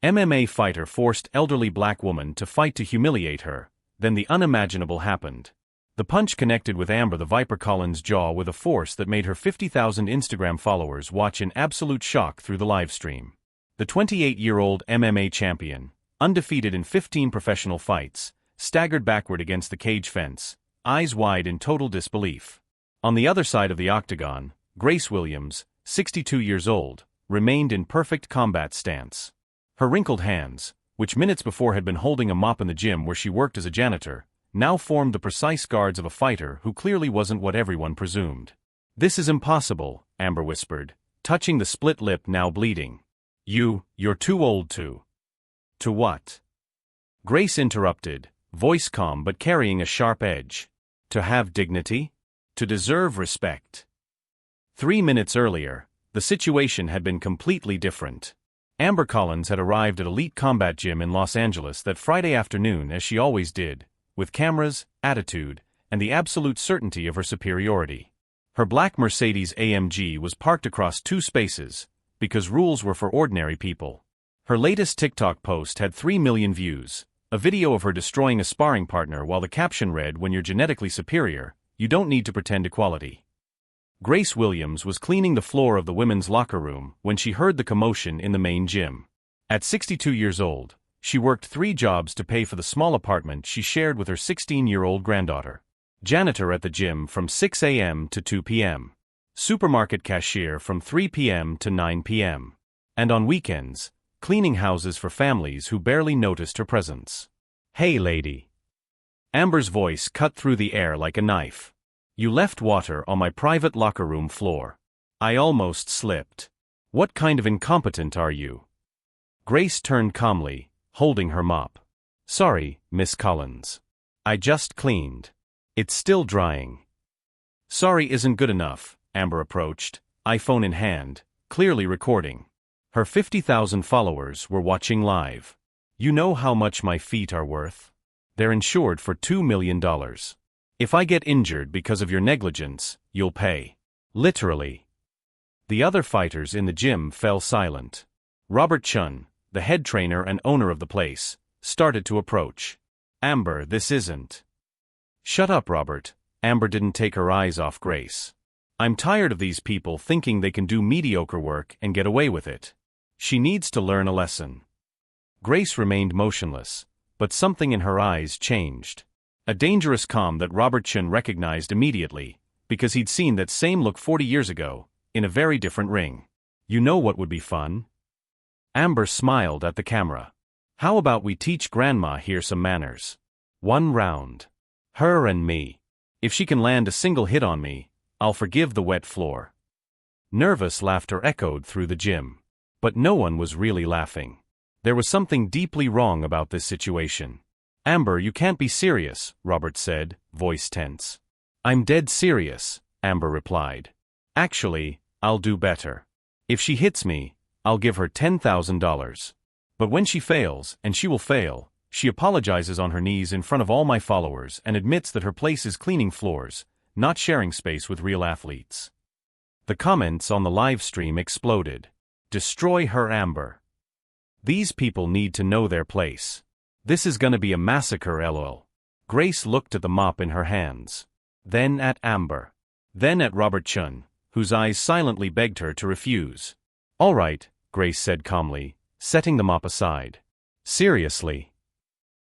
MMA fighter forced elderly black woman to fight to humiliate her. Then the unimaginable happened. The punch connected with Amber the Viper Collins' jaw with a force that made her 50,000 Instagram followers watch in absolute shock through the livestream. The 28-year-old MMA champion, undefeated in 15 professional fights, staggered backward against the cage fence, eyes wide in total disbelief. On the other side of the octagon, Grace Williams, 62 years old, remained in perfect combat stance. Her wrinkled hands, which minutes before had been holding a mop in the gym where she worked as a janitor, now formed the precise guards of a fighter who clearly wasn't what everyone presumed. "This is impossible," Amber whispered, touching the split lip now bleeding. You're too old to." "To what?" Grace interrupted, voice calm but carrying a sharp edge. "To have dignity? To deserve respect." 3 minutes earlier, the situation had been completely different. Amber Collins had arrived at Elite Combat Gym in Los Angeles that Friday afternoon as she always did, with cameras, attitude, and the absolute certainty of her superiority. Her black Mercedes-AMG was parked across 2 spaces, because rules were for ordinary people. Her latest TikTok post had 3 million views, a video of her destroying a sparring partner while the caption read, "When you're genetically superior, you don't need to pretend equality." Grace Williams was cleaning the floor of the women's locker room when she heard the commotion in the main gym. At 62 years old, she worked 3 jobs to pay for the small apartment she shared with her 16-year-old granddaughter. Janitor at the gym from 6 a.m. to 2 p.m. Supermarket cashier from 3 p.m. to 9 p.m. And on weekends, cleaning houses for families who barely noticed her presence. "Hey lady." Amber's voice cut through the air like a knife. "You left water on my private locker room floor. I almost slipped. What kind of incompetent are you?" Grace turned calmly, holding her mop. "Sorry, Miss Collins. I just cleaned. It's still drying." "Sorry isn't good enough," Amber approached, iPhone in hand, clearly recording. Her 50,000 followers were watching live. "You know how much my feet are worth? They're insured for $2 million. If I get injured because of your negligence, you'll pay." Literally. The other fighters in the gym fell silent. Robert Chun, the head trainer and owner of the place, started to approach. "Amber, this isn't." "Shut up, Robert." Amber didn't take her eyes off Grace. "I'm tired of these people thinking they can do mediocre work and get away with it. She needs to learn a lesson." Grace remained motionless, but something in her eyes changed. A dangerous calm that Robert Chun recognized immediately, because he'd seen that same look 40 years ago, in a very different ring. "You know what would be fun?" Amber smiled at the camera. "How about we teach Grandma here some manners? 1 round. Her and me. If she can land a single hit on me, I'll forgive the wet floor." Nervous laughter echoed through the gym. But no one was really laughing. There was something deeply wrong about this situation. "Amber, you can't be serious," Robert said, voice tense. "I'm dead serious," Amber replied. "Actually, I'll do better. If she hits me, I'll give her $10,000. But when she fails, and she will fail, she apologizes on her knees in front of all my followers and admits that her place is cleaning floors, not sharing space with real athletes." The comments on the live stream exploded. "Destroy her, Amber. These people need to know their place. This is gonna be a massacre, lol." Grace looked at the mop in her hands. Then at Amber. Then at Robert Chun, whose eyes silently begged her to refuse. "All right," Grace said calmly, setting the mop aside. "Seriously?"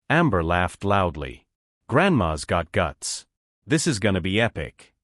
Amber laughed loudly. "Grandma's got guts. This is gonna be epic."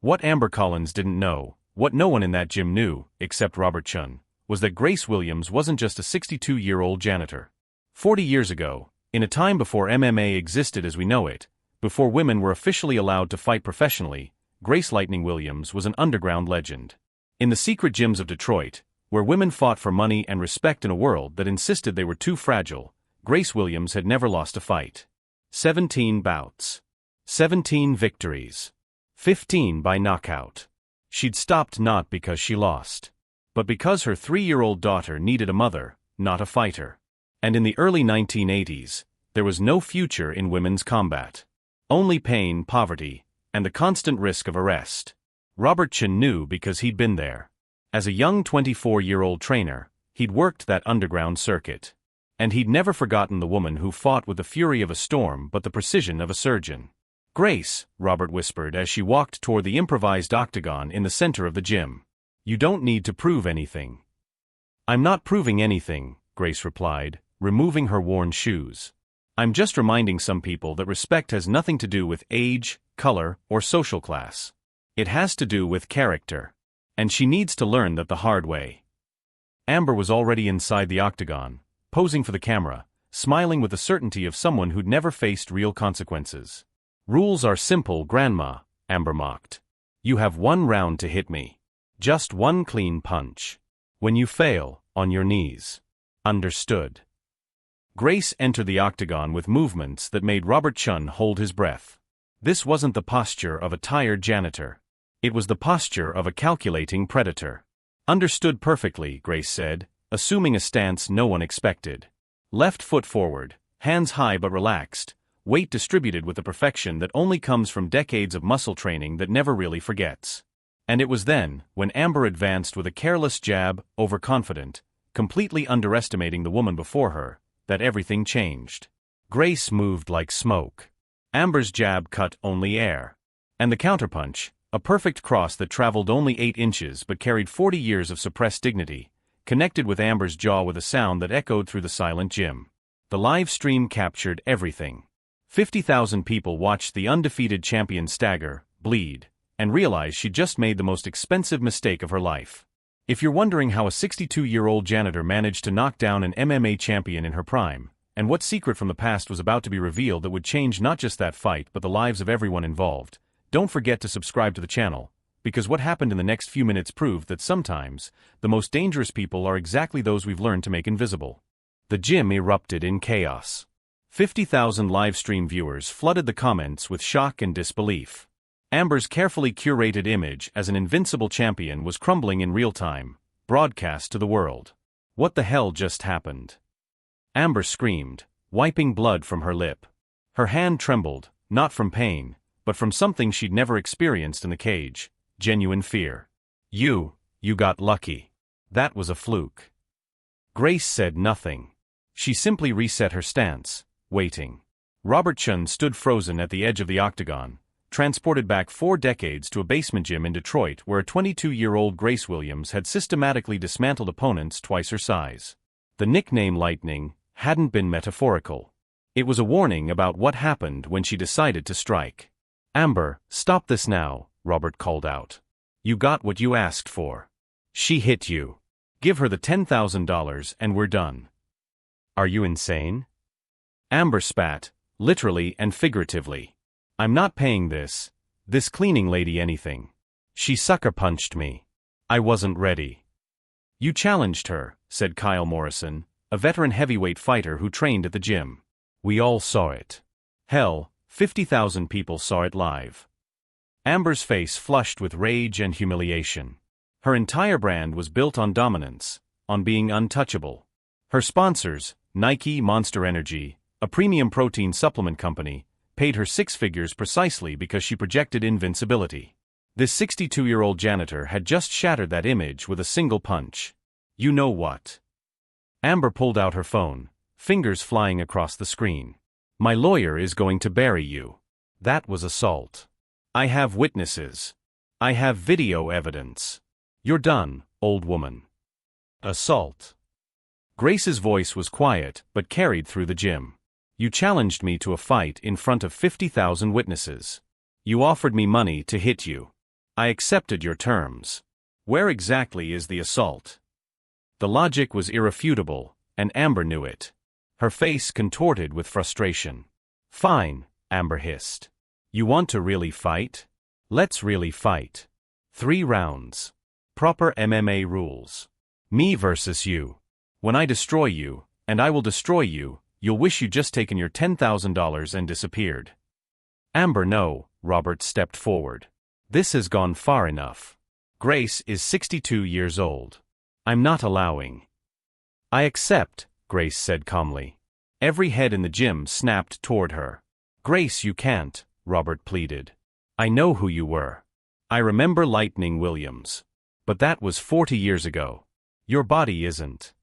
What Amber Collins didn't know, what no one in that gym knew, except Robert Chun, was that Grace Williams wasn't just a 62-year-old janitor. 40 years ago, in a time before MMA existed as we know it, before women were officially allowed to fight professionally, Grace Lightning Williams was an underground legend. In the secret gyms of Detroit, where women fought for money and respect in a world that insisted they were too fragile, Grace Williams had never lost a fight. 17 bouts. 17 victories. 15 by knockout. She'd stopped not because she lost, but because her 3-year-old daughter needed a mother, not a fighter. And in the early 1980s, there was no future in women's combat. Only pain, poverty, and the constant risk of arrest. Robert Chun knew because he'd been there. As a young 24-year-old trainer, He'd worked that underground circuit. And he'd never forgotten the woman who fought with the fury of a storm but the precision of a surgeon. "Grace," Robert whispered as she walked toward the improvised octagon in the center of the gym. "You don't need to prove anything." "I'm not proving anything," Grace replied, removing her worn shoes. "I'm just reminding some people that respect has nothing to do with age, color, or social class. It has to do with character. And she needs to learn that the hard way." Amber was already inside the octagon, posing for the camera, smiling with the certainty of someone who'd never faced real consequences. "Rules are simple, Grandma," Amber mocked. "You have 1 round to hit me. Just 1 clean punch. When you fail, on your knees. Understood?" Grace entered the octagon with movements that made Robert Chun hold his breath. This wasn't the posture of a tired janitor. It was the posture of a calculating predator. "Understood perfectly," Grace said, assuming a stance no one expected. Left foot forward, hands high but relaxed, weight distributed with the perfection that only comes from decades of muscle training that never really forgets. And it was then, when Amber advanced with a careless jab, overconfident, completely underestimating the woman before her, that everything changed. Grace moved like smoke. Amber's jab cut only air. And the counterpunch, a perfect cross that traveled only 8 inches but carried 40 years of suppressed dignity, connected with Amber's jaw with a sound that echoed through the silent gym. The live stream captured everything. 50,000 people watched the undefeated champion stagger, bleed, and realize she just made the most expensive mistake of her life. If you're wondering how a 62-year-old janitor managed to knock down an MMA champion in her prime, and what secret from the past was about to be revealed that would change not just that fight but the lives of everyone involved, don't forget to subscribe to the channel, because what happened in the next few minutes proved that sometimes, the most dangerous people are exactly those we've learned to make invisible. The gym erupted in chaos. 50,000 live stream viewers flooded the comments with shock and disbelief. Amber's carefully curated image as an invincible champion was crumbling in real time, broadcast to the world. What the hell just happened? Amber screamed, wiping blood from her lip. Her hand trembled, not from pain, but from something she'd never experienced in the cage, genuine fear. You got lucky. That was a fluke." Grace said nothing. She simply reset her stance, waiting. Robert Chun stood frozen at the edge of the octagon, transported back 4 decades to a basement gym in Detroit where a 22-year-old Grace Williams had systematically dismantled opponents twice her size. The nickname Lightning hadn't been metaphorical. It was a warning about what happened when she decided to strike. "Amber, stop this now," Robert called out. "You got what you asked for. She hit you. Give her the $10,000 and we're done." "Are you insane?" Amber spat, literally and figuratively. "I'm not paying this cleaning lady anything. She sucker punched me. I wasn't ready." "You challenged her," said Kyle Morrison, a veteran heavyweight fighter who trained at the gym. "We all saw it. Hell, 50,000 people saw it live." Amber's face flushed with rage and humiliation. Her entire brand was built on dominance, on being untouchable. Her sponsors, Nike, Monster Energy, a premium protein supplement company, paid her 6 figures precisely because she projected invincibility. This 62-year-old janitor had just shattered that image with a single punch. "You know what?" Amber pulled out her phone, fingers flying across the screen. "My lawyer is going to bury you. That was assault. I have witnesses. I have video evidence. You're done, old woman." "Assault." Grace's voice was quiet but carried through the gym. "You challenged me to a fight in front of 50,000 witnesses. You offered me money to hit you. I accepted your terms. Where exactly is the assault?" The logic was irrefutable, and Amber knew it. Her face contorted with frustration. "Fine," Amber hissed. "You want to really fight? Let's really fight. 3 rounds. Proper MMA rules. Me versus you. When I destroy you, and I will destroy you, you'll wish you'd just taken your $10,000 and disappeared." "Amber, no," Robert stepped forward. "This has gone far enough. Grace is 62 years old. I'm not allowing." "I accept," Grace said calmly. Every head in the gym snapped toward her. "Grace, you can't," Robert pleaded. "I know who you were. I remember Lightning Williams. But that was 40 years ago. Your body isn't.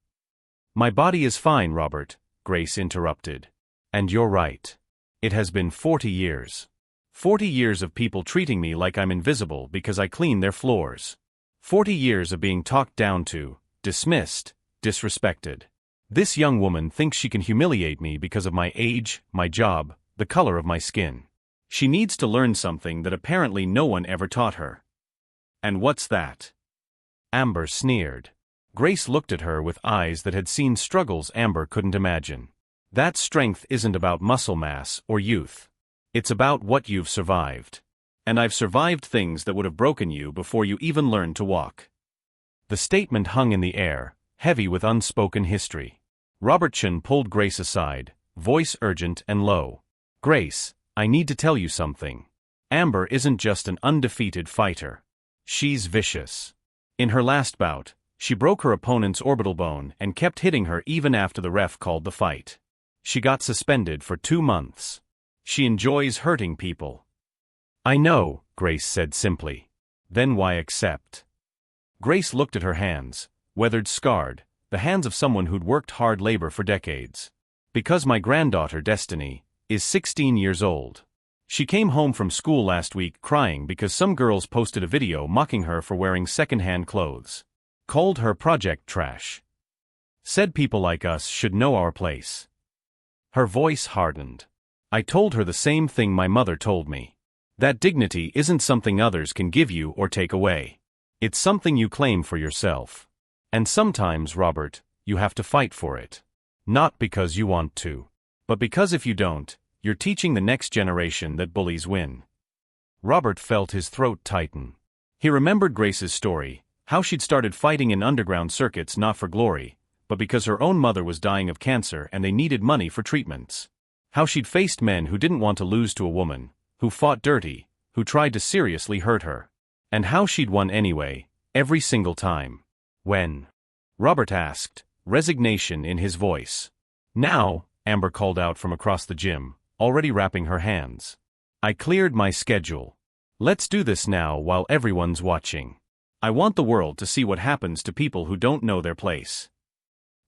My body is fine, Robert, Grace interrupted. And you're right. It has been 40 years. 40 years of people treating me like I'm invisible because I clean their floors. 40 years of being talked down to, dismissed, disrespected. This young woman thinks she can humiliate me because of my age, my job, the color of my skin. She needs to learn something that apparently no one ever taught her. And what's that? Amber sneered. Grace looked at her with eyes that had seen struggles Amber couldn't imagine. That strength isn't about muscle mass or youth. It's about what you've survived. And I've survived things that would have broken you before you even learned to walk. The statement hung in the air, heavy with unspoken history. Robertson pulled Grace aside, voice urgent and low. Grace, I need to tell you something. Amber isn't just an undefeated fighter. She's vicious. In her last bout, she broke her opponent's orbital bone and kept hitting her even after the ref called the fight. She got suspended for 2 months. She enjoys hurting people. I know, Grace said simply. Then why accept? Grace looked at her hands, weathered, scarred, the hands of someone who'd worked hard labor for decades. Because my granddaughter, Destiny, is 16 years old. She came home from school last week crying because some girls posted a video mocking her for wearing second-hand clothes. Called her project trash. Said people like us should know our place. Her voice hardened. I told her the same thing my mother told me. That dignity isn't something others can give you or take away. It's something you claim for yourself. And sometimes, Robert, you have to fight for it. Not because you want to. But because if you don't, you're teaching the next generation that bullies win. Robert felt his throat tighten. He remembered Grace's story, how she'd started fighting in underground circuits not for glory, but because her own mother was dying of cancer and they needed money for treatments. How she'd faced men who didn't want to lose to a woman, who fought dirty, who tried to seriously hurt her. And how she'd won anyway, every single time. When? Robert asked, resignation in his voice. Now, Amber called out from across the gym, already wrapping her hands. I cleared my schedule. Let's do this now while everyone's watching. I want the world to see what happens to people who don't know their place.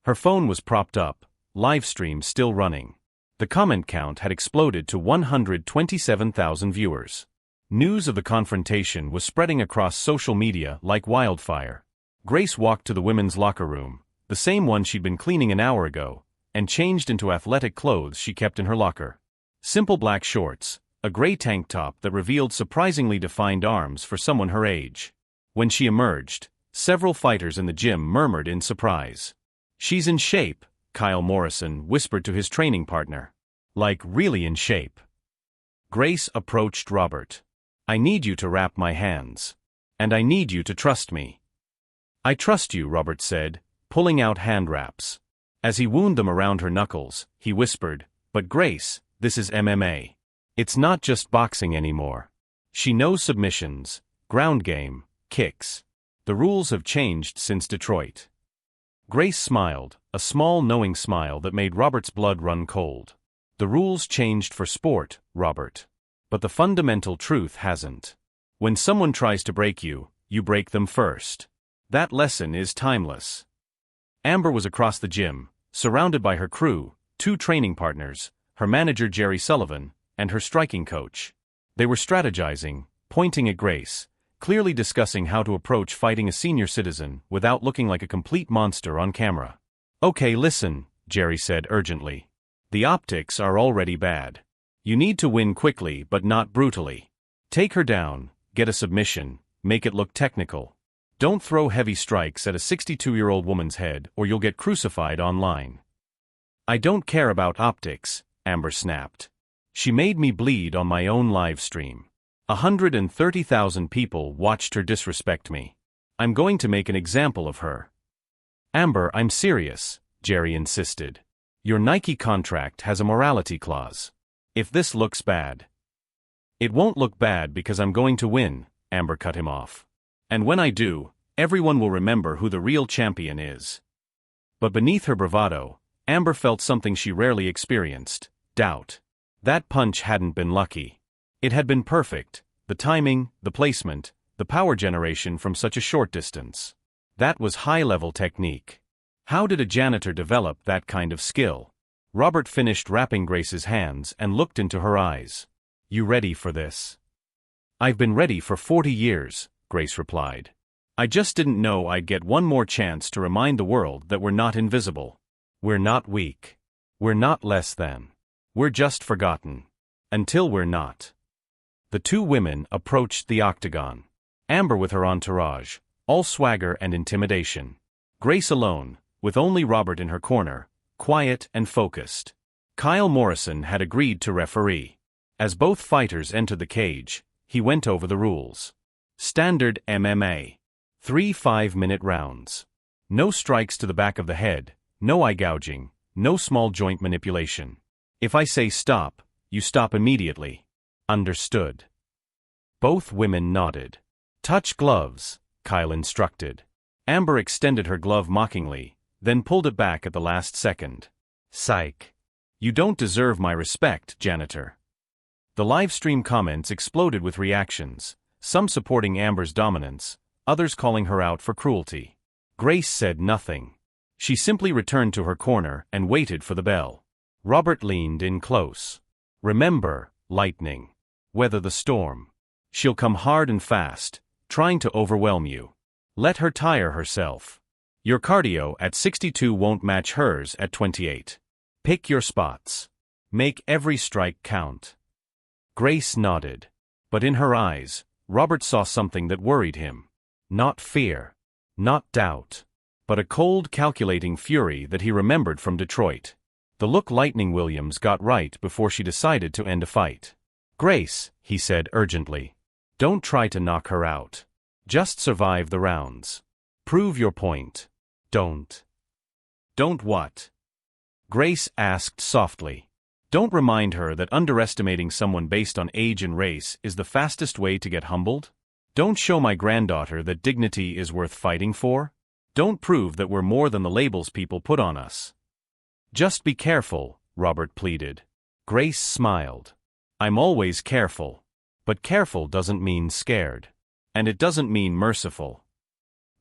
Her phone was propped up, live stream still running. The comment count had exploded to 127,000 viewers. News of the confrontation was spreading across social media like wildfire. Grace walked to the women's locker room, the same one she'd been cleaning an hour ago, and changed into athletic clothes she kept in her locker. Simple black shorts, a gray tank top that revealed surprisingly defined arms for someone her age. When she emerged, several fighters in the gym murmured in surprise. She's in shape, Kyle Morrison whispered to his training partner. Like really in shape. Grace approached Robert. I need you to wrap my hands. And I need you to trust me. I trust you, Robert said, pulling out hand wraps. As he wound them around her knuckles, he whispered, but Grace, this is MMA. It's not just boxing anymore. She knows submissions, ground game, kicks. The rules have changed since Detroit. Grace smiled, a small knowing smile that made Robert's blood run cold. The rules changed for sport, Robert. But the fundamental truth hasn't. When someone tries to break you, you break them first. That lesson is timeless. Amber was across the gym, surrounded by her crew, 2 training partners, her manager Jerry Sullivan, and her striking coach. They were strategizing, pointing at Grace, clearly discussing how to approach fighting a senior citizen without looking like a complete monster on camera. Okay, listen, Jerry said urgently. The optics are already bad. You need to win quickly but not brutally. Take her down, get a submission, make it look technical. Don't throw heavy strikes at a 62-year-old woman's head or you'll get crucified online. I don't care about optics, Amber snapped. She made me bleed on my own live stream. 130,000 people watched her disrespect me. I'm going to make an example of her. Amber, I'm serious, Jerry insisted. Your Nike contract has a morality clause. If this looks bad. It won't look bad because I'm going to win, Amber cut him off. And when I do, everyone will remember who the real champion is. But beneath her bravado, Amber felt something she rarely experienced, doubt. That punch hadn't been lucky. It had been perfect, the timing, the placement, the power generation from such a short distance. That was high-level technique. How did a janitor develop that kind of skill? Robert finished wrapping Grace's hands and looked into her eyes. You ready for this? I've been ready for 40 years, Grace replied. I just didn't know I'd get one more chance to remind the world that we're not invisible. We're not weak. We're not less than. We're just forgotten. Until we're not. The two women approached the octagon. Amber with her entourage, all swagger and intimidation. Grace alone, with only Robert in her corner, quiet and focused. Kyle Morrison had agreed to referee. As both fighters entered the cage, he went over the rules. Standard MMA. 3 5-minute rounds. No strikes to the back of the head, no eye gouging, no small joint manipulation. If I say stop, you stop immediately. Understood. Both women nodded. Touch gloves, Kyle instructed. Amber extended her glove mockingly, then pulled it back at the last second. Psych. You don't deserve my respect, janitor. The livestream comments exploded with reactions, some supporting Amber's dominance, others calling her out for cruelty. Grace said nothing. She simply returned to her corner and waited for the bell. Robert leaned in close. Remember, lightning. Weather the storm. She'll come hard and fast, trying to overwhelm you. Let her tire herself. Your cardio at 62 won't match hers at 28. Pick your spots. Make every strike count. Grace nodded. But in her eyes, Robert saw something that worried him. Not fear. Not doubt. But a cold, calculating fury that he remembered from Detroit. The look Lightning Williams got right before she decided to end a fight. Grace, he said urgently. Don't try to knock her out. Just survive the rounds. Prove your point. Don't. Don't what? Grace asked softly. Don't remind her that underestimating someone based on age and race is the fastest way to get humbled? Don't show my granddaughter that dignity is worth fighting for? Don't prove that we're more than the labels people put on us. Just be careful, Robert pleaded. Grace smiled. I'm always careful. But careful doesn't mean scared. And it doesn't mean merciful.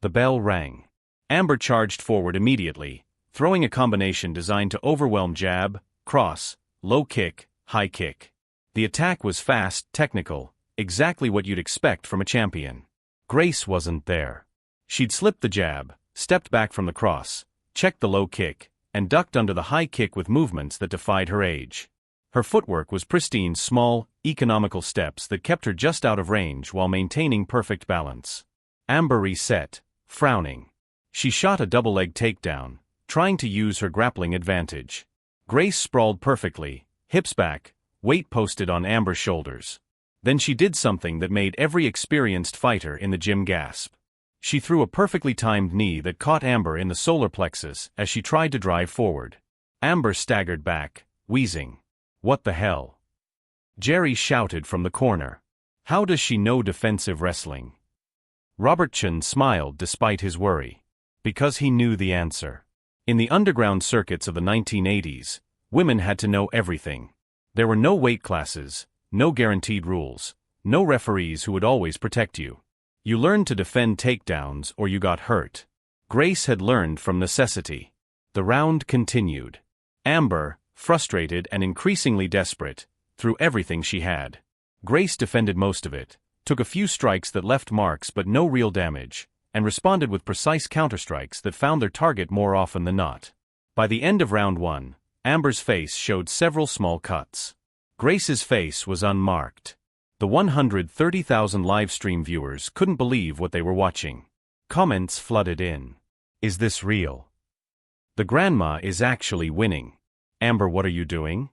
The bell rang. Amber charged forward immediately, throwing a combination designed to overwhelm jab, cross, low kick, high kick. The attack was fast, technical, exactly what you'd expect from a champion. Grace wasn't there. She'd slipped the jab, stepped back from the cross, checked the low kick, and ducked under the high kick with movements that defied her age. Her footwork was pristine, small, economical steps that kept her just out of range while maintaining perfect balance. Amber reset, frowning. She shot a double-leg takedown, trying to use her grappling advantage. Grace sprawled perfectly, hips back, weight posted on Amber's shoulders. Then she did something that made every experienced fighter in the gym gasp. She threw a perfectly timed knee that caught Amber in the solar plexus as she tried to drive forward. Amber staggered back, wheezing. What the hell? Jerry shouted from the corner. How does she know defensive wrestling? Robert Chen smiled despite his worry. Because he knew the answer. In the underground circuits of the 1980s, women had to know everything. There were no weight classes, no guaranteed rules, no referees who would always protect you. You learned to defend takedowns or you got hurt. Grace had learned from necessity. The round continued. Amber, frustrated and increasingly desperate, threw everything she had. Grace defended most of it, took a few strikes that left marks but no real damage, and responded with precise counterstrikes that found their target more often than not. By the end of round 1, Amber's face showed several small cuts. Grace's face was unmarked. The 130,000 live stream viewers couldn't believe what they were watching. Comments flooded in. Is this real? The grandma is actually winning. Amber, what are you doing?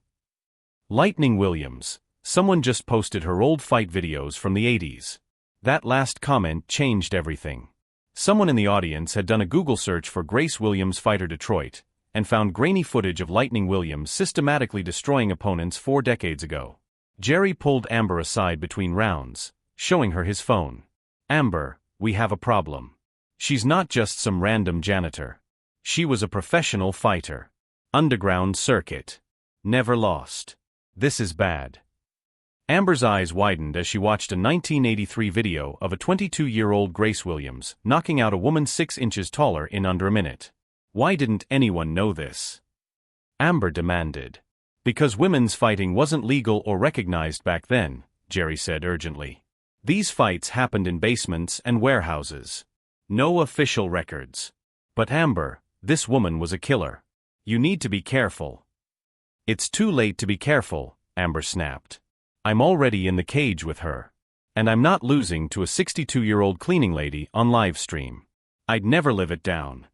Lightning Williams. Someone just posted her old fight videos from the 80s. That last comment changed everything. Someone in the audience had done a Google search for Grace Williams Fighter Detroit, and found grainy footage of Lightning Williams systematically destroying opponents 4 decades ago. Jerry pulled Amber aside between rounds, showing her his phone. Amber, we have a problem. She's not just some random janitor. She was a professional fighter. Underground circuit. Never lost. This is bad. Amber's eyes widened as she watched a 1983 video of a 22-year-old Grace Williams knocking out a woman 6 inches taller in under a minute. Why didn't anyone know this? Amber demanded. Because women's fighting wasn't legal or recognized back then, Jerry said urgently. These fights happened in basements and warehouses. No official records. But Amber, this woman was a killer. You need to be careful. It's too late to be careful, Amber snapped. I'm already in the cage with her. And I'm not losing to a 62-year-old cleaning lady on live stream. I'd never live it down.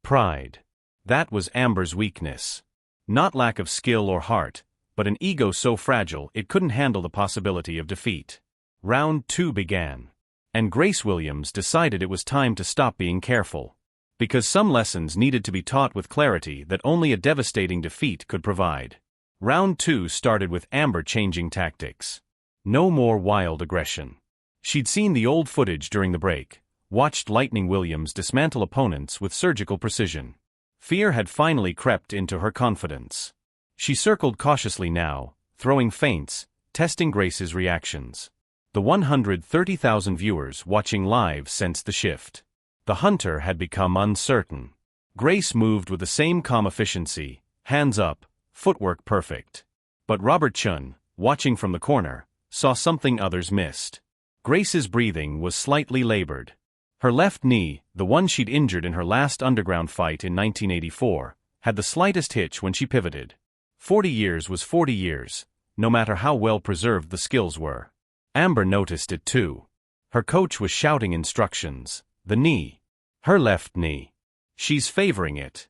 Pride. That was Amber's weakness. Not lack of skill or heart, but an ego so fragile it couldn't handle the possibility of defeat. Round 2 began. And Grace Williams decided it was time to stop being careful. Because some lessons needed to be taught with clarity that only a devastating defeat could provide. Round 2 started with Amber changing tactics. No more wild aggression. She'd seen the old footage during the break, watched Lightning Williams dismantle opponents with surgical precision. Fear had finally crept into her confidence. She circled cautiously now, throwing feints, testing Grace's reactions. The 130,000 viewers watching live sensed the shift. The hunter had become uncertain. Grace moved with the same calm efficiency, hands up, footwork perfect. But Robert Chun, watching from the corner, saw something others missed. Grace's breathing was slightly labored. Her left knee, the one she'd injured in her last underground fight in 1984, had the slightest hitch when she pivoted. 40 years was 40 years, no matter how well preserved the skills were. Amber noticed it too. Her coach was shouting instructions. The knee. Her left knee. She's favoring it.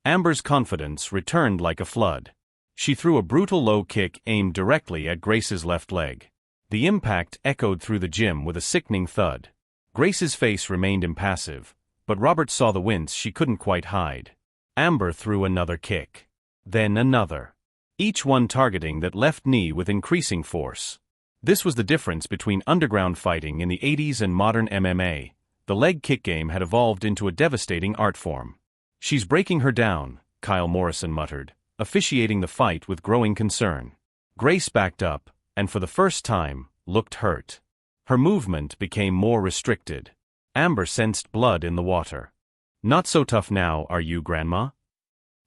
Amber's confidence returned like a flood. She threw a brutal low kick aimed directly at Grace's left leg. The impact echoed through the gym with a sickening thud. Grace's face remained impassive, but Robert saw the wince she couldn't quite hide. Amber threw another kick. Then another. Each one targeting that left knee with increasing force. This was the difference between underground fighting in the 80s and modern MMA. The leg kick game had evolved into a devastating art form. She's breaking her down, Kyle Morrison muttered, officiating the fight with growing concern. Grace backed up, and for the first time, looked hurt. Her movement became more restricted. Amber sensed blood in the water. Not so tough now, are you, Grandma?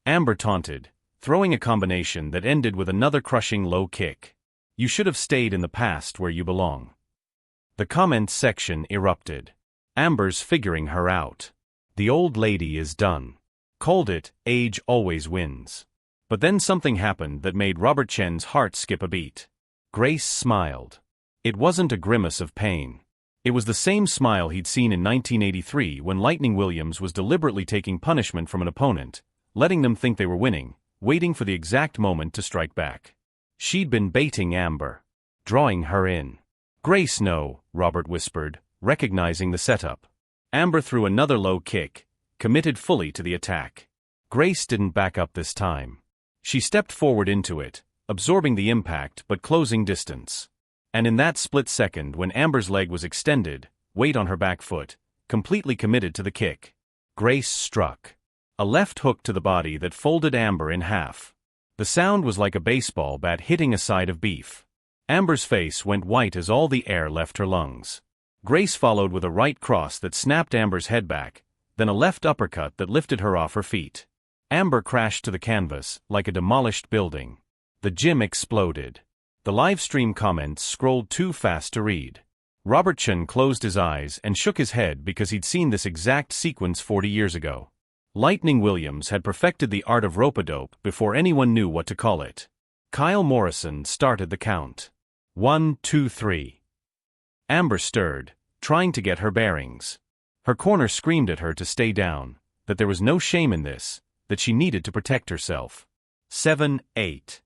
Amber taunted, throwing a combination that ended with another crushing low kick. You should have stayed in the past where you belong. The comments section erupted. Amber's figuring her out. The old lady is done. Called it, age always wins. But then something happened that made Robert Chen's heart skip a beat. Grace smiled. It wasn't a grimace of pain. It was the same smile he'd seen in 1983 when Lightning Williams was deliberately taking punishment from an opponent, letting them think they were winning, waiting for the exact moment to strike back. She'd been baiting Amber. Drawing her in. Grace, no, Robert whispered, recognizing the setup. Amber threw another low kick, committed fully to the attack. Grace didn't back up this time. She stepped forward into it, absorbing the impact but closing distance. And in that split second when Amber's leg was extended, weight on her back foot, completely committed to the kick, Grace struck. A left hook to the body that folded Amber in half. The sound was like a baseball bat hitting a side of beef. Amber's face went white as all the air left her lungs. Grace followed with a right cross that snapped Amber's head back, then a left uppercut that lifted her off her feet. Amber crashed to the canvas like a demolished building. The gym exploded. The live stream comments scrolled too fast to read. Robert Chen closed his eyes and shook his head because he'd seen this exact sequence 40 years ago. Lightning Williams had perfected the art of rope-a-dope before anyone knew what to call it. Kyle Morrison started the count. 1, 2, 3. Amber stirred, trying to get her bearings. Her corner screamed at her to stay down, that there was no shame in this, that she needed to protect herself. 7, 8.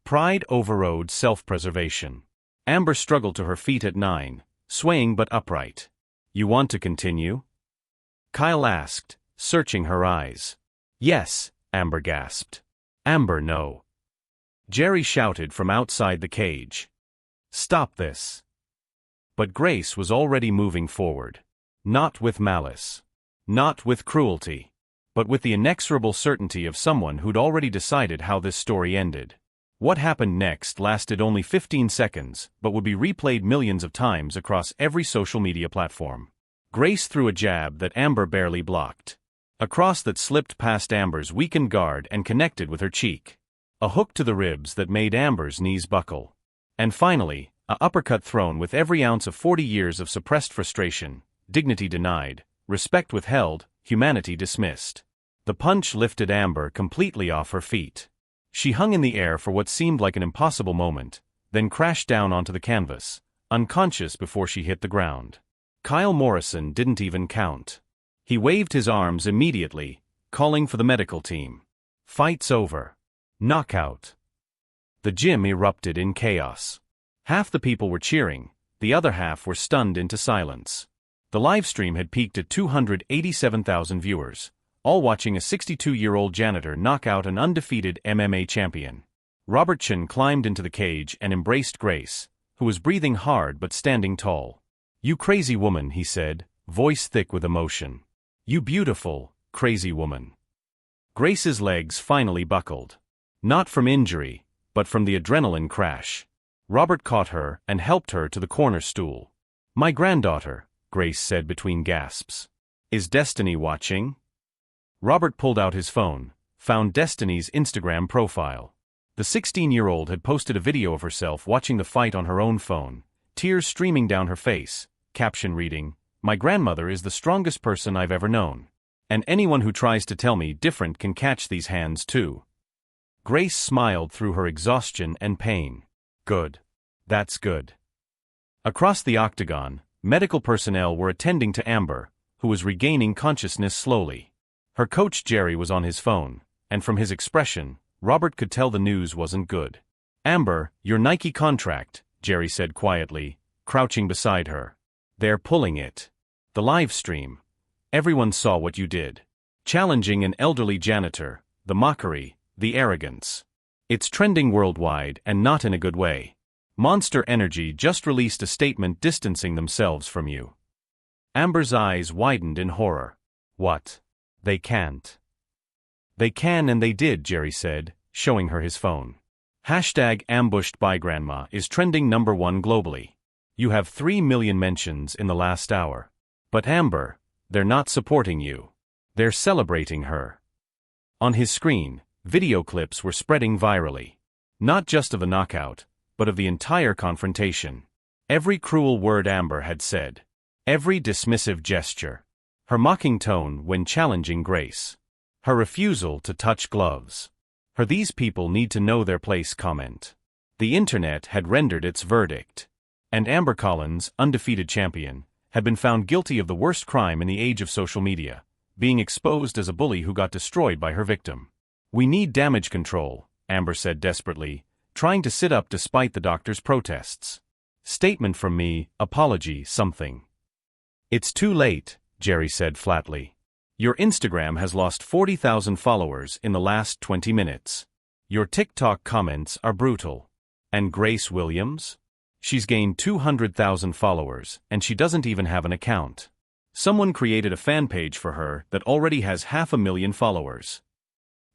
Pride overrode self-preservation. Amber struggled to her feet at 9, swaying but upright. You want to continue? Kyle asked, searching her eyes. Yes, Amber gasped. Amber, no. Jerry shouted from outside the cage. Stop this. But Grace was already moving forward. Not with malice. Not with cruelty. But with the inexorable certainty of someone who'd already decided how this story ended. What happened next lasted only 15 seconds, but would be replayed millions of times across every social media platform. Grace threw a jab that Amber barely blocked. A cross that slipped past Amber's weakened guard and connected with her cheek. A hook to the ribs that made Amber's knees buckle. And finally, a uppercut thrown with every ounce of 40 years of suppressed frustration, dignity denied, respect withheld, humanity dismissed. The punch lifted Amber completely off her feet. She hung in the air for what seemed like an impossible moment, then crashed down onto the canvas, unconscious before she hit the ground. Kyle Morrison didn't even count. He waved his arms immediately, calling for the medical team. Fight's over. Knockout. The gym erupted in chaos. Half the people were cheering, the other half were stunned into silence. The livestream had peaked at 287,000 viewers, all watching a 62-year-old janitor knock out an undefeated MMA champion. Robert Chen climbed into the cage and embraced Grace, who was breathing hard but standing tall. "You crazy woman," he said, voice thick with emotion. "You beautiful, crazy woman." Grace's legs finally buckled. Not from injury, but from the adrenaline crash. Robert caught her and helped her to the corner stool. "My granddaughter," Grace said between gasps. "Is Destiny watching?" Robert pulled out his phone, found Destiny's Instagram profile. The 16-year-old had posted a video of herself watching the fight on her own phone, tears streaming down her face, caption reading, "My grandmother is the strongest person I've ever known. And anyone who tries to tell me different can catch these hands too." Grace smiled through her exhaustion and pain. "Good. That's good." Across the octagon, medical personnel were attending to Amber, who was regaining consciousness slowly. Her coach Jerry was on his phone, and from his expression, Robert could tell the news wasn't good. "Amber, your Nike contract," Jerry said quietly, crouching beside her. "They're pulling it. The live stream. Everyone saw what you did. Challenging an elderly janitor, the mockery, the arrogance. It's trending worldwide and not in a good way. Monster Energy just released a statement distancing themselves from you." Amber's eyes widened in horror. "What? They can't." "They can and they did," Jerry said, showing her his phone. #AmbushedByGrandma is trending #1 globally. You have 3 million mentions in the last hour. But Amber, they're not supporting you. They're celebrating her." On his screen, video clips were spreading virally. Not just of the knockout, but of the entire confrontation. Every cruel word Amber had said. Every dismissive gesture. Her mocking tone when challenging Grace. Her refusal to touch gloves. Her "these people need to know their place" comment. The internet had rendered its verdict. And Amber Collins, undefeated champion, had been found guilty of the worst crime in the age of social media, being exposed as a bully who got destroyed by her victim. "We need damage control," Amber said desperately, trying to sit up despite the doctor's protests. "Statement from me, apology, something." "It's too late," Jerry said flatly. "Your Instagram has lost 40,000 followers in the last 20 minutes. Your TikTok comments are brutal. And Grace Williams? She's gained 200,000 followers, and she doesn't even have an account. Someone created a fan page for her that already has 500,000 followers."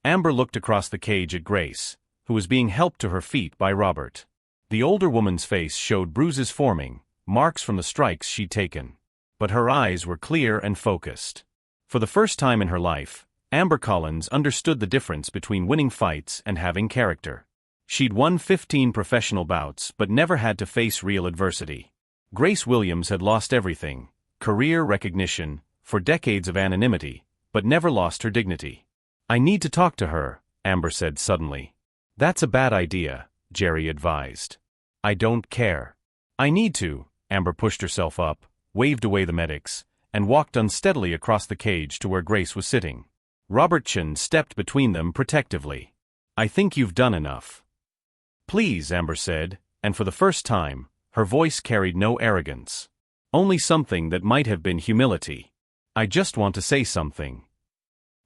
Amber looked across the cage at Grace, who was being helped to her feet by Robert. The older woman's face showed bruises forming, marks from the strikes she'd taken. But her eyes were clear and focused. For the first time in her life, Amber Collins understood the difference between winning fights and having character. She'd won 15 professional bouts but never had to face real adversity. Grace Williams had lost everything, career recognition, for decades of anonymity, but never lost her dignity. "I need to talk to her," Amber said suddenly. "That's a bad idea," Jerry advised. "I don't care." "I need to." Amber pushed herself up, waved away the medics, and walked unsteadily across the cage to where Grace was sitting. Robert Chen stepped between them protectively. "I think you've done enough." "Please," Amber said, and for the first time, her voice carried no arrogance. Only something that might have been humility. "I just want to say something."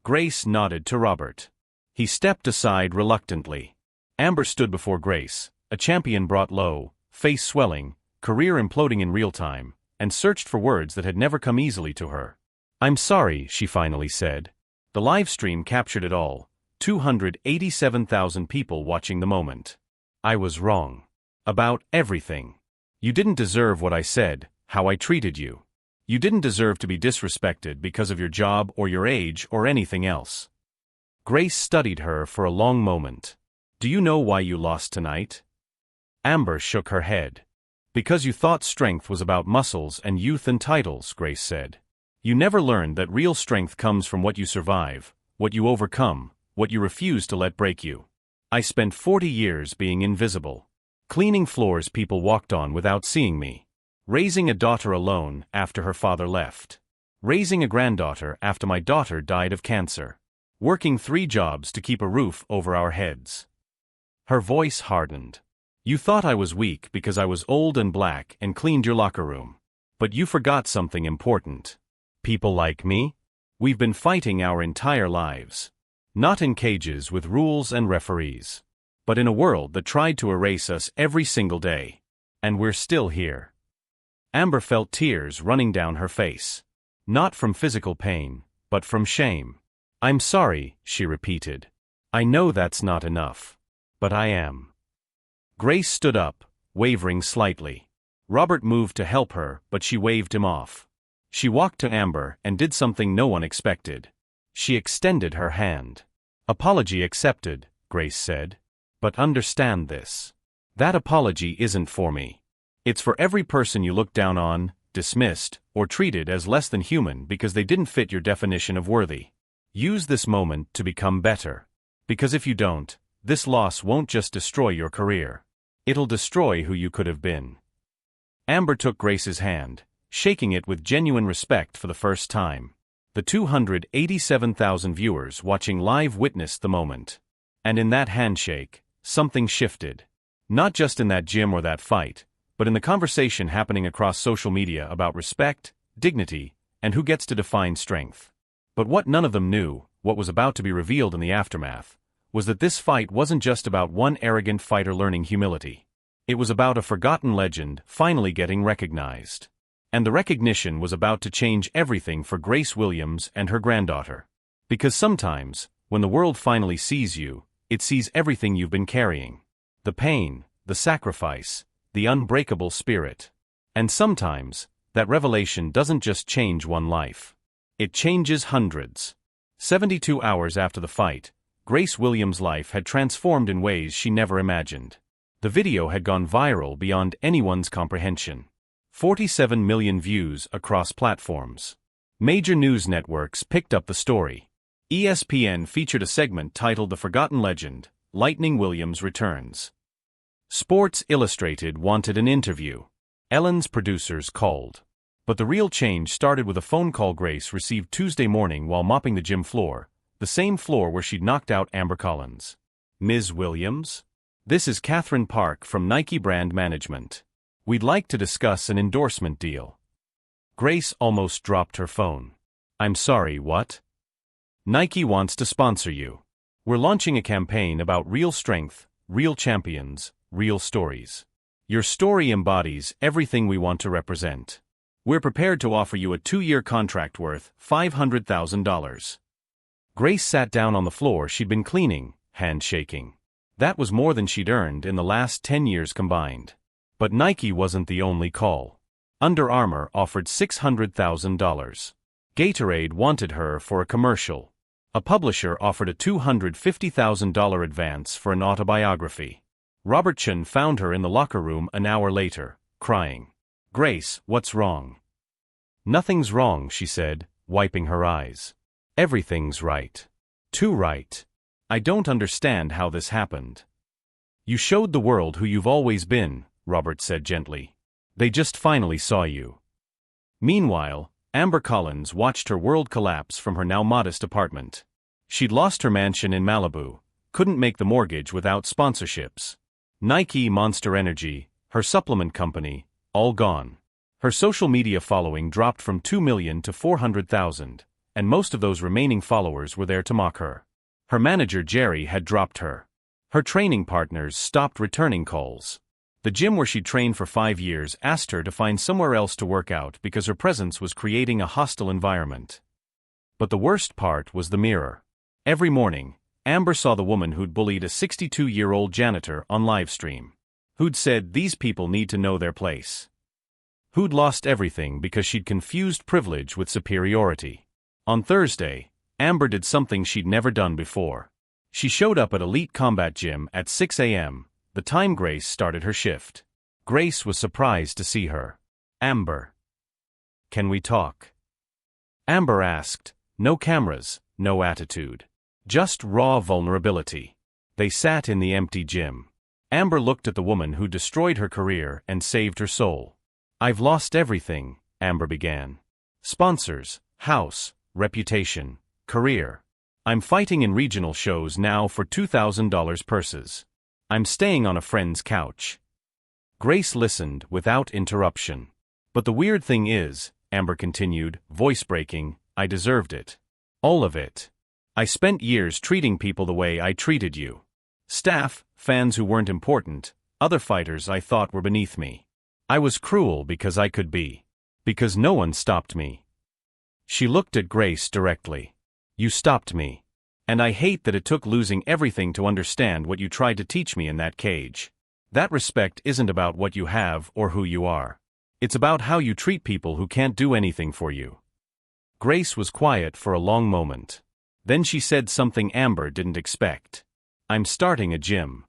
Grace nodded to Robert. He stepped aside reluctantly. Amber stood before Grace, a champion brought low, face swelling, career imploding in real time, and searched for words that had never come easily to her. "I'm sorry," she finally said. The live stream captured it all, 287,000 people watching the moment. "I was wrong. About everything. You didn't deserve what I said, how I treated you. You didn't deserve to be disrespected because of your job or your age or anything else. Grace studied her for a long moment. Do you know why you lost tonight? Amber shook her head. Because you thought strength was about muscles and youth and titles, Grace said. You never learned that real strength comes from what you survive, what you overcome, what you refuse to let break you. I spent 40 years being invisible. Cleaning floors people walked on without seeing me. Raising a daughter alone after her father left. Raising a granddaughter after my daughter died of cancer. Working 3 jobs to keep a roof over our heads. Her voice hardened. You thought I was weak because I was old and black and cleaned your locker room. But you forgot something important. People like me? We've been fighting our entire lives. Not in cages with rules and referees. But in a world that tried to erase us every single day. And we're still here. Amber felt tears running down her face. Not from physical pain, but from shame. I'm sorry, she repeated. I know that's not enough. But I am. Grace stood up, wavering slightly. Robert moved to help her, but she waved him off. She walked to Amber and did something no one expected. She extended her hand. Apology accepted, Grace said. But understand this. That apology isn't for me. It's for every person you looked down on, dismissed, or treated as less than human because they didn't fit your definition of worthy. Use this moment to become better. Because if you don't, this loss won't just destroy your career. It'll destroy who you could have been. Amber took Grace's hand, shaking it with genuine respect for the first time. The 287,000 viewers watching live witnessed the moment. And in that handshake, something shifted. Not just in that gym or that fight, but in the conversation happening across social media about respect, dignity, and who gets to define strength. But what none of them knew, what was about to be revealed in the aftermath, was that this fight wasn't just about one arrogant fighter learning humility. It was about a forgotten legend finally getting recognized. And the recognition was about to change everything for Grace Williams and her granddaughter. Because sometimes, when the world finally sees you, it sees everything you've been carrying. The pain, the sacrifice, the unbreakable spirit. And sometimes, that revelation doesn't just change one life. It changes hundreds. 72 hours after the fight, Grace Williams' life had transformed in ways she never imagined. The video had gone viral beyond anyone's comprehension. 47 million views across platforms. Major news networks picked up the story. ESPN featured a segment titled The Forgotten Legend, Lightning Williams Returns. Sports Illustrated wanted an interview. Ellen's producers called. But the real change started with a phone call Grace received Tuesday morning while mopping the gym floor, the same floor where she'd knocked out Amber Collins. Ms. Williams? This is Catherine Park from Nike Brand Management. We'd like to discuss an endorsement deal. Grace almost dropped her phone. I'm sorry, what? Nike wants to sponsor you. We're launching a campaign about real strength, real champions, real stories. Your story embodies everything we want to represent. We're prepared to offer you a 2-year contract worth $500,000. Grace sat down on the floor she'd been cleaning, hand shaking. That was more than she'd earned in the last 10 years combined. But Nike wasn't the only call. Under Armour offered $600,000. Gatorade wanted her for a commercial. A publisher offered a $250,000 advance for an autobiography. Robert Chen found her in the locker room an hour later, crying. Grace, what's wrong? Nothing's wrong, she said, wiping her eyes. Everything's right. Too right. I don't understand how this happened. You showed the world who you've always been, Robert said gently. They just finally saw you. Meanwhile, Amber Collins watched her world collapse from her now modest apartment. She'd lost her mansion in Malibu, couldn't make the mortgage without sponsorships. Nike, Monster Energy, her supplement company, all gone. Her social media following dropped from 2 million to 400,000, and most of those remaining followers were there to mock her. Her manager Jerry had dropped her. Her training partners stopped returning calls. The gym where she'd trained for 5 years asked her to find somewhere else to work out because her presence was creating a hostile environment. But the worst part was the mirror. Every morning, Amber saw the woman who'd bullied a 62-year-old janitor on livestream. Who'd said, these people need to know their place. who'd lost everything because she'd confused privilege with superiority. On Thursday, Amber did something she'd never done before. She showed up at Elite Combat Gym at 6 a.m., the time Grace started her shift. Grace was surprised to see her. "Amber, can we talk?" Amber asked. No cameras, no attitude. Just raw vulnerability. They sat in the empty gym. Amber looked at the woman who destroyed her career and saved her soul. "I've lost everything," Amber began. "Sponsors, house, reputation, career. I'm fighting in regional shows now for $2,000 purses. I'm staying on a friend's couch." Grace listened without interruption. "But the weird thing is," Amber continued, voice breaking, "I deserved it. All of it. I spent years treating people the way I treated you. Staff, fans who weren't important, other fighters I thought were beneath me. I was cruel because I could be. Because no one stopped me." She looked at Grace directly. "You stopped me. And I hate that it took losing everything to understand what you tried to teach me in that cage. That respect isn't about what you have or who you are. It's about how you treat people who can't do anything for you." Grace was quiet for a long moment. Then she said something Amber didn't expect. "I'm starting a gym."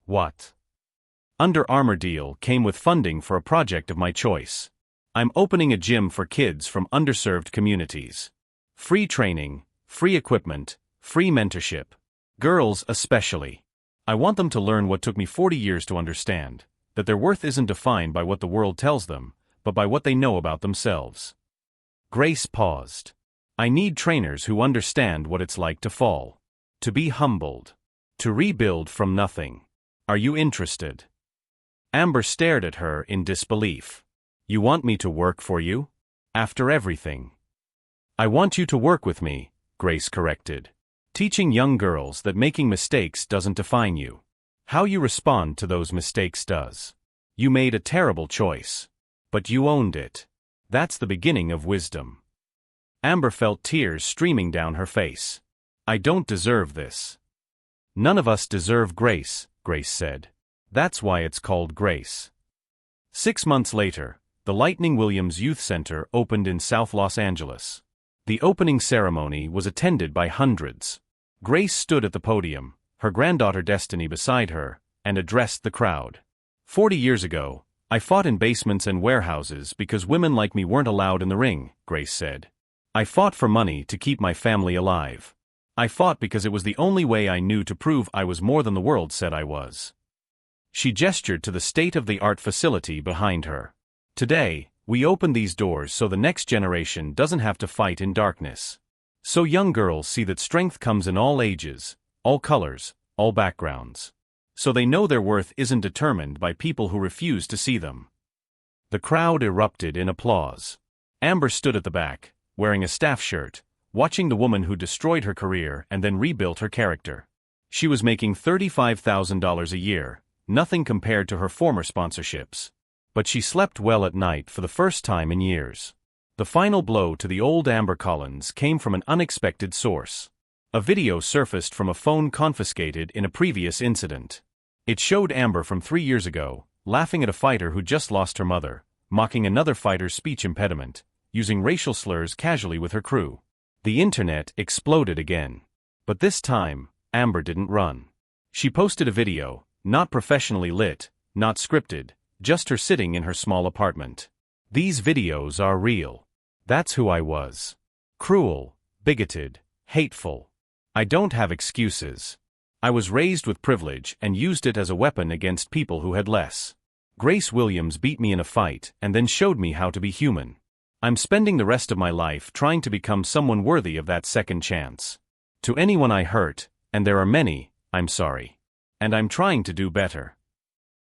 "What?" "Under Armour deal came with funding for a project of my choice. I'm opening a gym for kids from underserved communities. Free training, free equipment, free mentorship. Girls especially. I want them to learn what took me 40 years to understand, that their worth isn't defined by what the world tells them, but by what they know about themselves." Grace paused. "I need trainers who understand what it's like to fall. To be humbled. To rebuild from nothing. Are you interested?" Amber stared at her in disbelief. "You want me to work for you? After everything?" "I want you to work with me," Grace corrected. "Teaching young girls that making mistakes doesn't define you. How you respond to those mistakes does. You made a terrible choice. But you owned it. That's the beginning of wisdom." Amber felt tears streaming down her face. "I don't deserve this." "None of us deserve grace," Grace said. "That's why it's called grace." 6 months later, the Lightning Williams Youth Center opened in South Los Angeles. The opening ceremony was attended by hundreds. Grace stood at the podium, her granddaughter Destiny beside her, and addressed the crowd. 40 years ago, I fought in basements and warehouses because women like me weren't allowed in the ring," Grace said. "I fought for money to keep my family alive. I fought because it was the only way I knew to prove I was more than the world said I was." She gestured to the state-of-the-art facility behind her. "Today, we open these doors so the next generation doesn't have to fight in darkness. So young girls see that strength comes in all ages, all colors, all backgrounds. So they know their worth isn't determined by people who refuse to see them." The crowd erupted in applause. Amber stood at the back, wearing a staff shirt, watching the woman who destroyed her career and then rebuilt her character. She was making $35,000 a year, nothing compared to her former sponsorships. But she slept well at night for the first time in years. The final blow to the old Amber Collins came from an unexpected source. A video surfaced from a phone confiscated in a previous incident. It showed Amber from 3 years ago, laughing at a fighter who just lost her mother, mocking another fighter's speech impediment, using racial slurs casually with her crew. The internet exploded again. But this time, Amber didn't run. She posted a video, not professionally lit, not scripted, just her sitting in her small apartment. "These videos are real. That's who I was. Cruel, bigoted, hateful. I don't have excuses. I was raised with privilege and used it as a weapon against people who had less. Grace Williams beat me in a fight and then showed me how to be human. I'm spending the rest of my life trying to become someone worthy of that second chance. To anyone I hurt, and there are many, I'm sorry. And I'm trying to do better."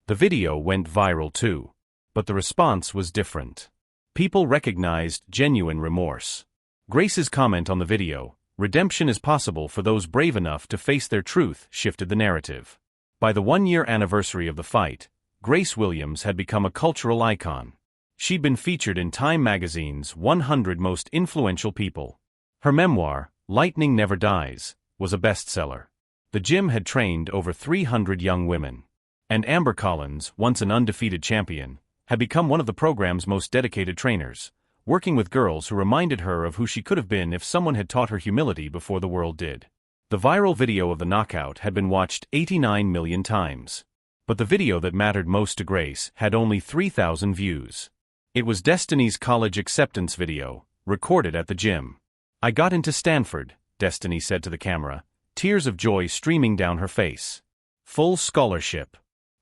The video went viral too. But the response was different. People recognized genuine remorse. Grace's comment on the video, "Redemption is possible for those brave enough to face their truth," shifted the narrative. By the 1-year anniversary of the fight, Grace Williams had become a cultural icon. She'd been featured in Time magazine's 100 Most Influential People. Her memoir, Lightning Never Dies, was a bestseller. The gym had trained over 300 young women. And Amber Collins, once an undefeated champion, had become one of the program's most dedicated trainers, working with girls who reminded her of who she could have been if someone had taught her humility before the world did. The viral video of the knockout had been watched 89 million times. But the video that mattered most to Grace had only 3,000 views. It was Destiny's college acceptance video, recorded at the gym. "I got into Stanford," Destiny said to the camera, tears of joy streaming down her face. "Full scholarship.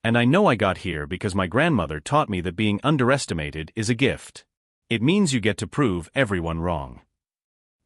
And I know I got here because my grandmother taught me that being underestimated is a gift. It means you get to prove everyone wrong."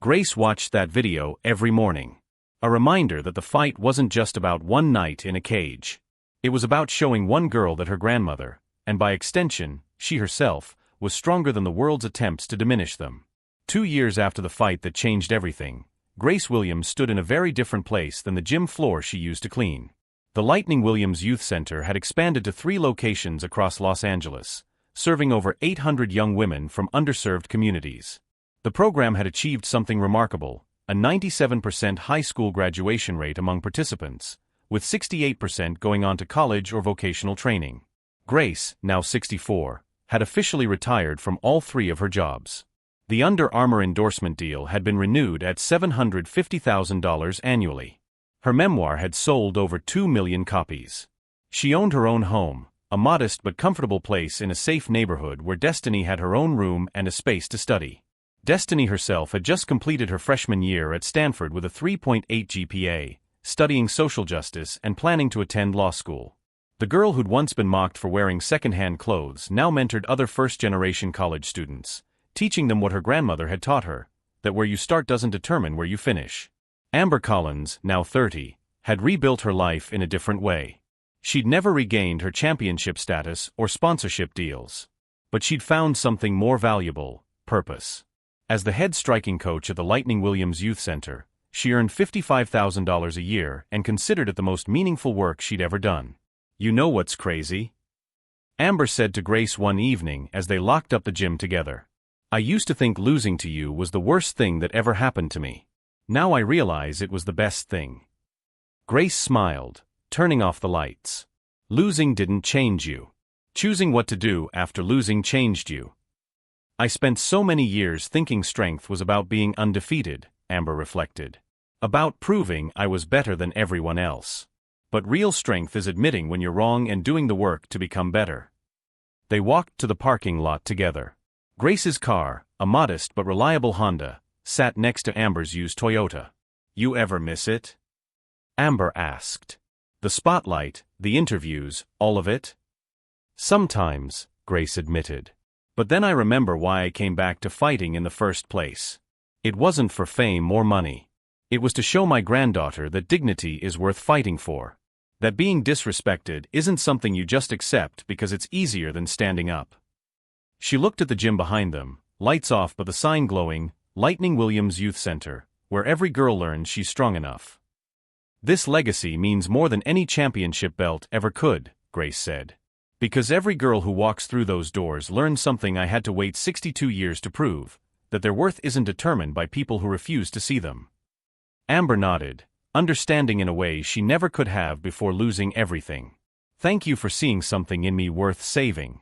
Grace watched that video every morning. A reminder that the fight wasn't just about one night in a cage. It was about showing one girl that her grandmother, and by extension, she herself, was stronger than the world's attempts to diminish them. 2 years after the fight that changed everything, Grace Williams stood in a very different place than the gym floor she used to clean. The Lightning Williams Youth Center had expanded to 3 locations across Los Angeles, serving over 800 young women from underserved communities. The program had achieved something remarkable, a 97% high school graduation rate among participants, with 68% going on to college or vocational training. Grace, now 64, had officially retired from all 3 of her jobs. The Under Armour endorsement deal had been renewed at $750,000 annually. Her memoir had sold over 2 million copies. She owned her own home, a modest but comfortable place in a safe neighborhood where Destiny had her own room and a space to study. Destiny herself had just completed her freshman year at Stanford with a 3.8 GPA, studying social justice and planning to attend law school. The girl who'd once been mocked for wearing second-hand clothes now mentored other first-generation college students, teaching them what her grandmother had taught her, that where you start doesn't determine where you finish. Amber Collins, now 30, had rebuilt her life in a different way. She'd never regained her championship status or sponsorship deals. But she'd found something more valuable: purpose. As the head striking coach at the Lightning Williams Youth Center, she earned $55,000 a year and considered it the most meaningful work she'd ever done. "You know what's crazy?" Amber said to Grace one evening as they locked up the gym together. "I used to think losing to you was the worst thing that ever happened to me. Now I realize it was the best thing." Grace smiled, turning off the lights. "Losing didn't change you. Choosing what to do after losing changed you." "I spent so many years thinking strength was about being undefeated," Amber reflected. "About proving I was better than everyone else. But real strength is admitting when you're wrong and doing the work to become better." They walked to the parking lot together. Grace's car, a modest but reliable Honda, sat next to Amber's used Toyota. "You ever miss it?" Amber asked. "The spotlight, the interviews, all of it?" "Sometimes," Grace admitted. "But then I remember why I came back to fighting in the first place. It wasn't for fame or money. It was to show my granddaughter that dignity is worth fighting for. That being disrespected isn't something you just accept because it's easier than standing up." She looked at the gym behind them, lights off but the sign glowing, Lightning Williams Youth Center, where every girl learns she's strong enough. "This legacy means more than any championship belt ever could," Grace said. "Because every girl who walks through those doors learns something I had to wait 62 years to prove, that their worth isn't determined by people who refuse to see them." Amber nodded, understanding in a way she never could have before losing everything. "Thank you for seeing something in me worth saving."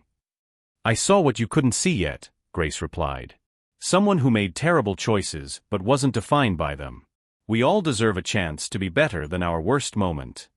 "I saw what you couldn't see yet," Grace replied. "Someone who made terrible choices but wasn't defined by them. We all deserve a chance to be better than our worst moment."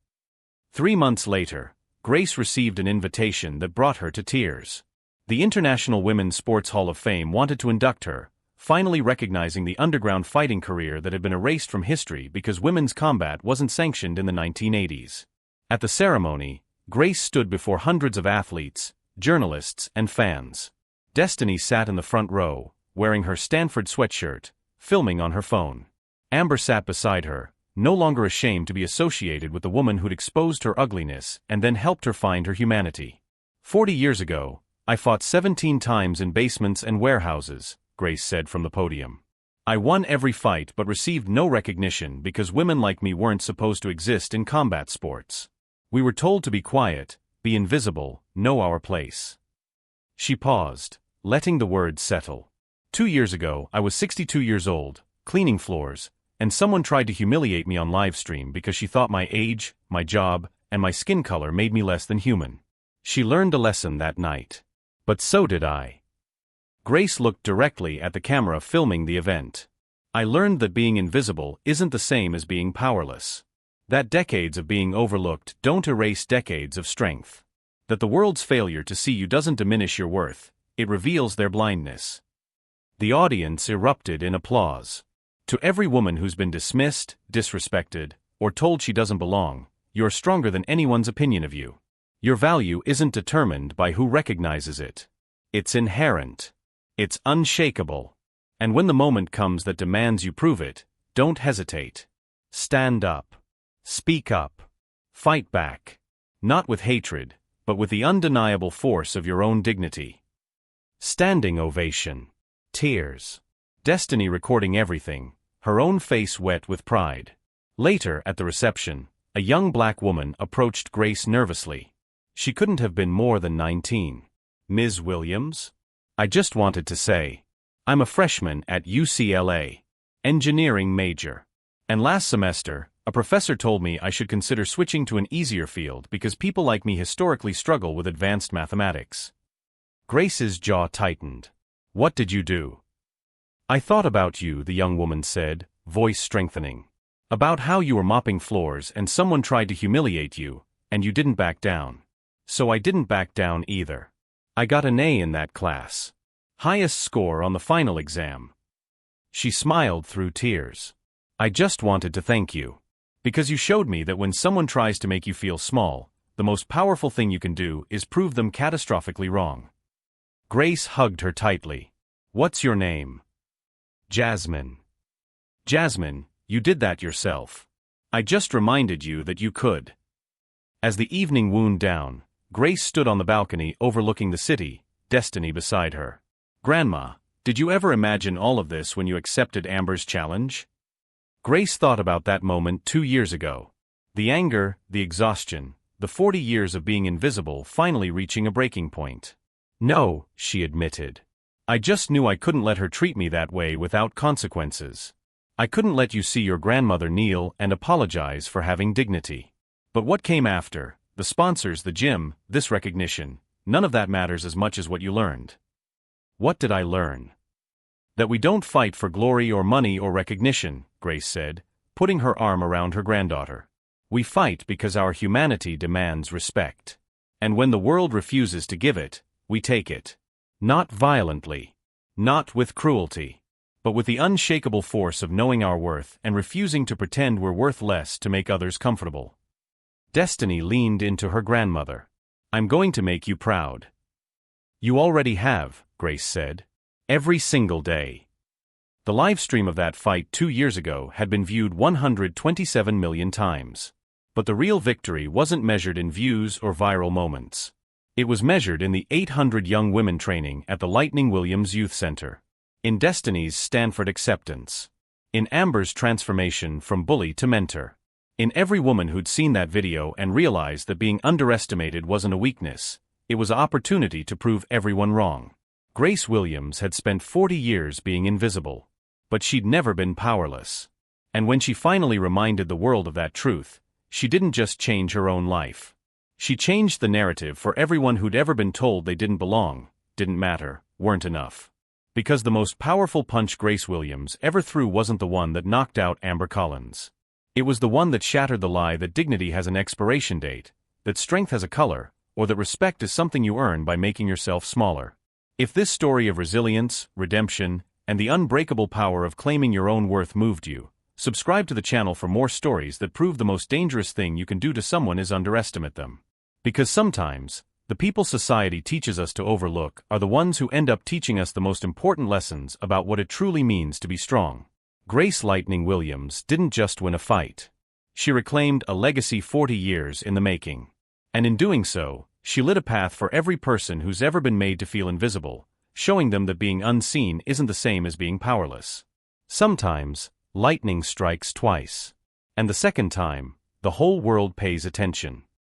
3 months later, Grace received an invitation that brought her to tears. The International Women's Sports Hall of Fame wanted to induct her, finally recognizing the underground fighting career that had been erased from history because women's combat wasn't sanctioned in the 1980s. At the ceremony, Grace stood before hundreds of athletes, journalists, and fans. Destiny sat in the front row, wearing her Stanford sweatshirt, filming on her phone. Amber sat beside her, no longer ashamed to be associated with the woman who'd exposed her ugliness and then helped her find her humanity. 40 years ago, I fought 17 times in basements and warehouses," Grace said from the podium. "I won every fight but received no recognition because women like me weren't supposed to exist in combat sports. We were told to be quiet, be invisible, know our place." She paused, letting the words settle. 2 years ago, I was 62 years old, cleaning floors, and someone tried to humiliate me on livestream because she thought my age, my job, and my skin color made me less than human. She learned a lesson that night. But so did I. Grace looked directly at the camera filming the event. I learned that being invisible isn't the same as being powerless. That decades of being overlooked don't erase decades of strength. That the world's failure to see you doesn't diminish your worth, it reveals their blindness. The audience erupted in applause. To every woman who's been dismissed, disrespected, or told she doesn't belong, you're stronger than anyone's opinion of you. Your value isn't determined by who recognizes it. It's inherent. It's unshakable. And when the moment comes that demands you prove it, don't hesitate. Stand up. Speak up. Fight back. Not with hatred, but with the undeniable force of your own dignity. Standing ovation. Tears. Destiny recording everything, her own face wet with pride. Later, at the reception, a young black woman approached Grace nervously. She couldn't have been more than 19. "Ms. Williams? I just wanted to say, I'm a freshman at UCLA, engineering major. And last semester, a professor told me I should consider switching to an easier field because people like me historically struggle with advanced mathematics." Grace's jaw tightened. "What did you do?" "I thought about you," the young woman said, voice strengthening. "About how you were mopping floors and someone tried to humiliate you, and you didn't back down. So I didn't back down either. I got an A in that class. Highest score on the final exam." She smiled through tears. "I just wanted to thank you. Because you showed me that when someone tries to make you feel small, the most powerful thing you can do is prove them catastrophically wrong." Grace hugged her tightly. "What's your name?" "Jasmine." "Jasmine, you did that yourself. I just reminded you that you could." As the evening wound down, Grace stood on the balcony overlooking the city, Destiny beside her. "Grandma, did you ever imagine all of this when you accepted Amber's challenge?" Grace thought about that moment 2 years ago. The anger, the exhaustion, the 40 years of being invisible finally reaching a breaking point. "No," she admitted. "I just knew I couldn't let her treat me that way without consequences. I couldn't let you see your grandmother kneel and apologize for having dignity. But what came after, the sponsors, the gym, this recognition, none of that matters as much as what you learned." "What did I learn?" "That we don't fight for glory or money or recognition," Grace said, putting her arm around her granddaughter. "We fight because our humanity demands respect. And when the world refuses to give it, we take it. Not violently. Not with cruelty. But with the unshakable force of knowing our worth and refusing to pretend we're worth less to make others comfortable." Destiny leaned into her grandmother. "I'm going to make you proud." "You already have," Grace said. "Every single day." The live stream of that fight 2 years ago had been viewed 127 million times. But the real victory wasn't measured in views or viral moments. It was measured in the 800 young women training at the Lightning Williams Youth Center. In Destiny's Stanford acceptance. In Amber's transformation from bully to mentor. In every woman who'd seen that video and realized that being underestimated wasn't a weakness, it was an opportunity to prove everyone wrong. Grace Williams had spent 40 years being invisible. But she'd never been powerless. And when she finally reminded the world of that truth, she didn't just change her own life. She changed the narrative for everyone who'd ever been told they didn't belong, didn't matter, weren't enough. Because the most powerful punch Grace Williams ever threw wasn't the one that knocked out Amber Collins. It was the one that shattered the lie that dignity has an expiration date, that strength has a color, or that respect is something you earn by making yourself smaller. If this story of resilience, redemption, and the unbreakable power of claiming your own worth moved you, subscribe to the channel for more stories that prove the most dangerous thing you can do to someone is underestimate them. Because sometimes, the people society teaches us to overlook are the ones who end up teaching us the most important lessons about what it truly means to be strong. Grace Lightning Williams didn't just win a fight. She reclaimed a legacy 40 years in the making. And in doing so, she lit a path for every person who's ever been made to feel invisible, showing them that being unseen isn't the same as being powerless. Sometimes, lightning strikes twice. And the second time, the whole world pays attention.